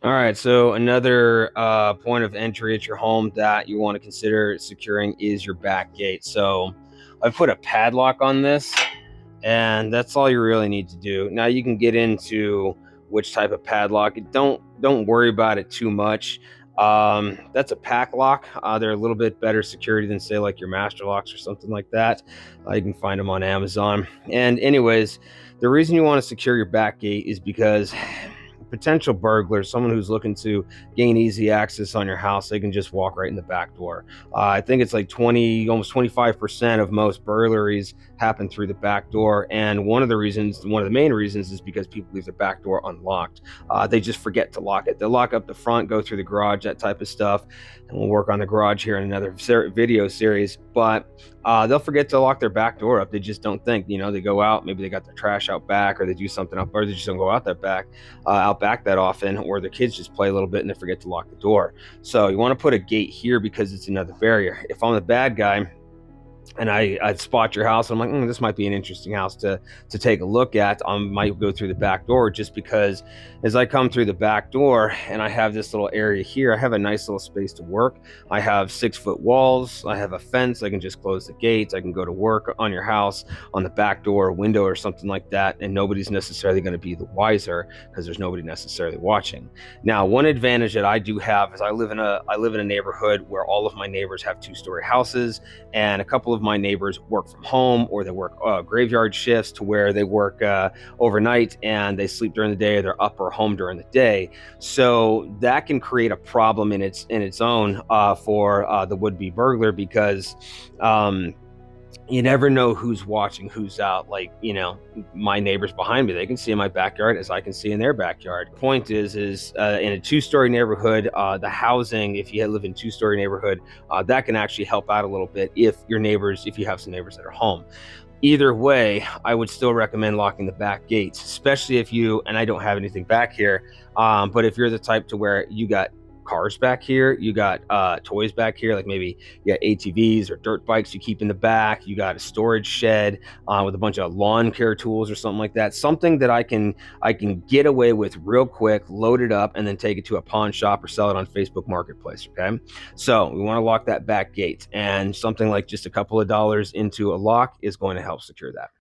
All right, so another point of entry at your home that you want to consider securing is your back gate. So I've put a padlock on this, and that's all you really need to do. Now you can get into which type of padlock. Don't worry about it too much. That's a pack lock. They're a little bit better security than say like your master locks or something like that. You can find them on Amazon. And anyways, the reason you want to secure your back gate is because potential burglar, someone who's looking to gain easy access on your house, they can just walk right in the back door. I think it's like 20, almost 25% of most burglaries happen through the back door. And one of the main reasons is because people leave their back door unlocked. They just forget to lock it. They'll lock up the front, go through the garage, that type of stuff. And we'll work on the garage here in another video series. But they'll forget to lock their back door up. They just don't think, they go out, maybe they got their trash out back, or they do something up, or they just don't go out out back that often, or the kids just play a little bit and they forget to lock the door. So you want to put a gate here because it's another barrier. If I'm the bad guy and I'd spot your house, I'm like, this might be an interesting house to take a look at. I might go through the back door, just because as I come through the back door and I have this little area here, I have a nice little space to work. I have 6-foot walls. I have a fence. I can just close the gates. I can go to work on your house on the back door, window, or something like that, and nobody's necessarily going to be the wiser because there's nobody necessarily watching. Now, one advantage that I do have is I live in a neighborhood where all of my neighbors have 2-story houses, and a couple of my neighbors work from home, or they work graveyard shifts to where they work overnight and they sleep during the day, or they're up or home during the day. So that can create a problem in its own for the would-be burglar, because you never know who's watching, who's out. Like, my neighbors behind me, they can see in my backyard as I can see in their backyard. Point is in a 2-story neighborhood, the housing, if you live in a 2-story neighborhood, that can actually help out a little bit if you have some neighbors that are home. Either way, I would still recommend locking the back gates, especially if and I don't have anything back here, but if you're the type to where you got cars back here, you got toys back here, like maybe you got ATVs or dirt bikes you keep in the back, you got a storage shed with a bunch of lawn care tools or something like that, something that I can get away with real quick, load it up, and then take it to a pawn shop or sell it on Facebook Marketplace. Okay, so we want to lock that back gate, and something like just a couple of dollars into a lock is going to help secure that.